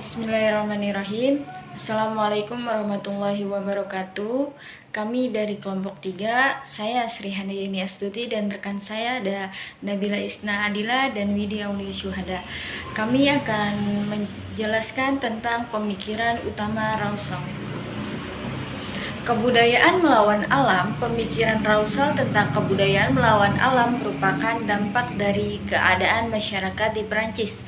Bismillahirrahmanirrahim. Assalamualaikum warahmatullahi wabarakatuh. Kami dari kelompok 3, saya Sri Handayani Astuti dan rekan saya ada Nabila Isna Adila dan Widya Aulia Syuhada. Kami akan menjelaskan tentang pemikiran utama Rawsal. Kebudayaan melawan alam. Pemikiran Rawsal tentang kebudayaan melawan alam merupakan dampak dari keadaan masyarakat di Perancis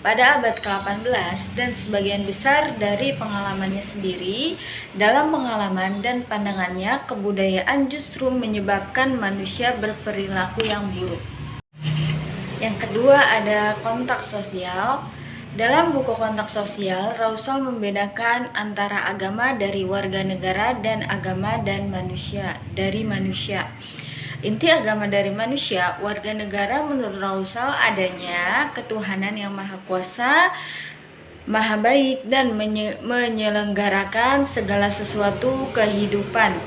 pada abad ke-18 dan sebagian besar dari pengalamannya sendiri. Dalam pengalaman dan pandangannya, kebudayaan justru menyebabkan manusia berperilaku yang buruk. Yang kedua ada kontak sosial. Dalam buku Kontak Sosial, Rawsal membedakan antara agama dari warga negara dan agama dan manusia dari manusia. Inti agama dari manusia, warga negara menurut Rawsal adanya ketuhanan yang maha kuasa, maha baik dan menyelenggarakan segala sesuatu kehidupan.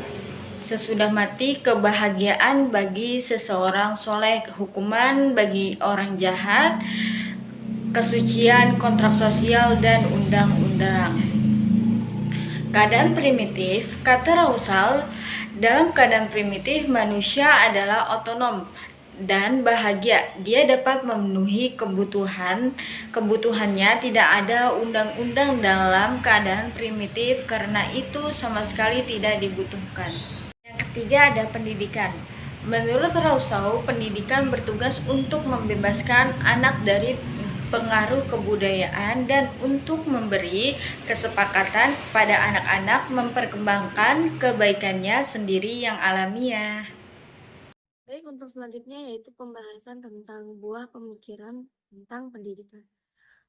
Sesudah mati, kebahagiaan bagi seseorang soleh, hukuman bagi orang jahat, kesucian, kontrak sosial, dan undang-undang. Keadaan primitif, kata Rawsal, dalam keadaan primitif manusia adalah otonom dan bahagia. Dia dapat memenuhi kebutuhannya, tidak ada undang-undang dalam keadaan primitif karena itu sama sekali tidak dibutuhkan. Yang ketiga ada pendidikan. Menurut Rawsal, pendidikan bertugas untuk membebaskan anak dari pengaruh kebudayaan dan untuk memberi kesepakatan kepada anak-anak memperkembangkan kebaikannya sendiri yang alamiah. Baik, untuk selanjutnya yaitu pembahasan tentang buah pemikiran tentang pendidikan.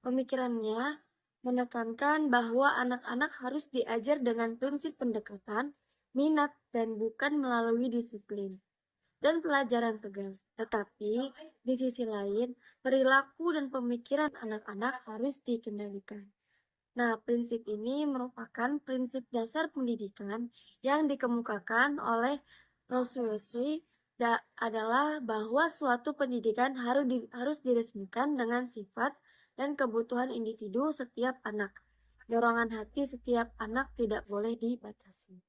Pemikirannya menekankan bahwa anak-anak harus diajar dengan prinsip pendekatan, minat, dan bukan melalui disiplin dan pelajaran tegas. Tetapi di sisi lain, perilaku dan pemikiran anak-anak harus dikendalikan. Nah, prinsip ini merupakan prinsip dasar pendidikan yang dikemukakan oleh Rawsal adalah bahwa suatu pendidikan harus diresmikan dengan sifat dan kebutuhan individu setiap anak. Dorongan hati setiap anak tidak boleh dibatasi.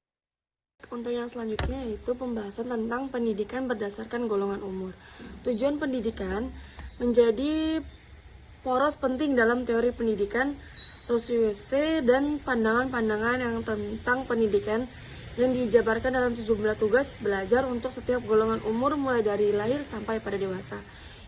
Untuk yang selanjutnya yaitu pembahasan tentang pendidikan berdasarkan golongan umur. Tujuan pendidikan menjadi poros penting dalam teori pendidikan Rawsal dan pandangan-pandangan yang tentang pendidikan yang dijabarkan dalam sejumlah tugas belajar untuk setiap golongan umur mulai dari lahir sampai pada dewasa.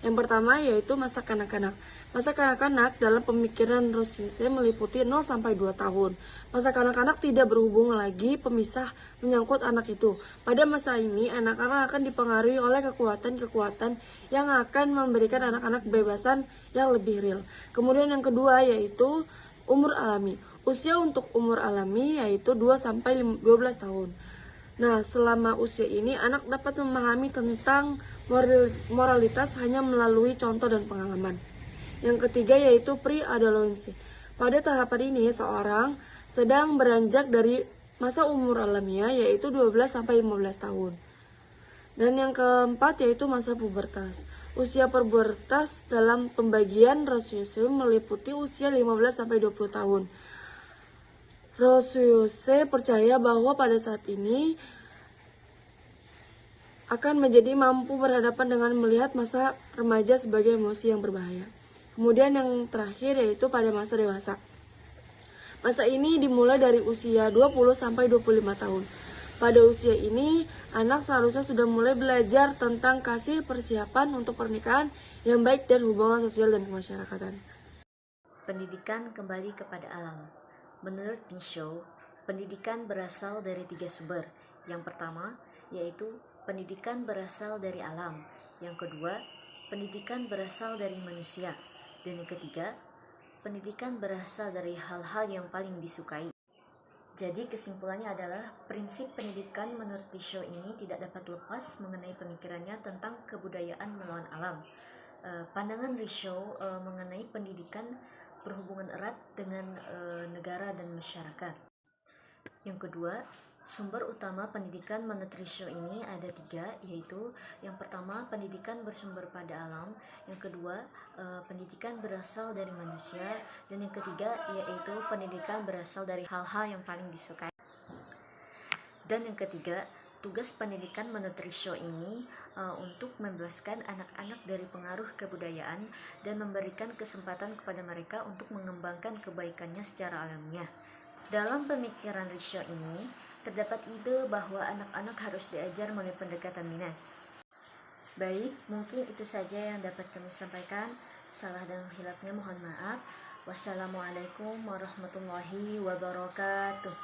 Yang pertama yaitu masa kanak-kanak. Masa kanak-kanak dalam pemikiran Rawsal meliputi 0 sampai 2 tahun. Masa kanak-kanak tidak berhubung lagi pemisah menyangkut anak itu. Pada masa ini, anak-anak akan dipengaruhi oleh kekuatan-kekuatan yang akan memberikan anak-anak kebebasan yang lebih real. Kemudian yang kedua yaitu umur alami. Usia untuk umur alami yaitu 2 sampai 12 tahun. Nah, selama usia ini anak dapat memahami tentang moralitas hanya melalui contoh dan pengalaman. Yang ketiga yaitu pre-adolescence. Pada tahapan ini seorang sedang beranjak dari masa umur alamiah yaitu 12 sampai 15 tahun. Dan yang keempat yaitu masa pubertas. Usia pubertas dalam pembagian Rawsal meliputi usia 15 sampai 20 tahun. Rawsal percaya bahwa pada saat ini akan menjadi mampu berhadapan dengan melihat masa remaja sebagai emosi yang berbahaya. Kemudian yang terakhir yaitu pada masa dewasa. Masa ini dimulai dari usia 20 sampai 25 tahun. Pada usia ini, anak seharusnya sudah mulai belajar tentang kasih, persiapan untuk pernikahan yang baik dan hubungan sosial dan kemasyarakatan. Pendidikan kembali kepada alam. Menurut Michaud, pendidikan berasal dari 3 sumber. Yang pertama, yaitu pendidikan berasal dari alam. Yang kedua, pendidikan berasal dari manusia. Dan yang ketiga, pendidikan berasal dari hal-hal yang paling disukai. Jadi kesimpulannya adalah prinsip pendidikan menurut Michaud ini tidak dapat lepas mengenai pemikirannya tentang kebudayaan melawan alam. Pandangan Michaud mengenai pendidikan berhubungan erat dengan negara dan masyarakat. Yang kedua, Sumber utama pendidikan menurut Risho ini ada 3, yaitu yang pertama pendidikan bersumber pada alam, yang kedua pendidikan berasal dari manusia, dan yang ketiga yaitu pendidikan berasal dari hal-hal yang paling disukai. Dan yang ketiga, tugas pendidikan menurut Risho ini untuk membebaskan anak-anak dari pengaruh kebudayaan dan memberikan kesempatan kepada mereka untuk mengembangkan kebaikannya secara alamiah. Dalam pemikiran Risho ini, terdapat ide bahwa anak-anak harus diajar melalui pendekatan minat. Baik, mungkin itu saja yang dapat kami sampaikan. Salah dan hilapnya mohon maaf. Wassalamualaikum warahmatullahi wabarakatuh.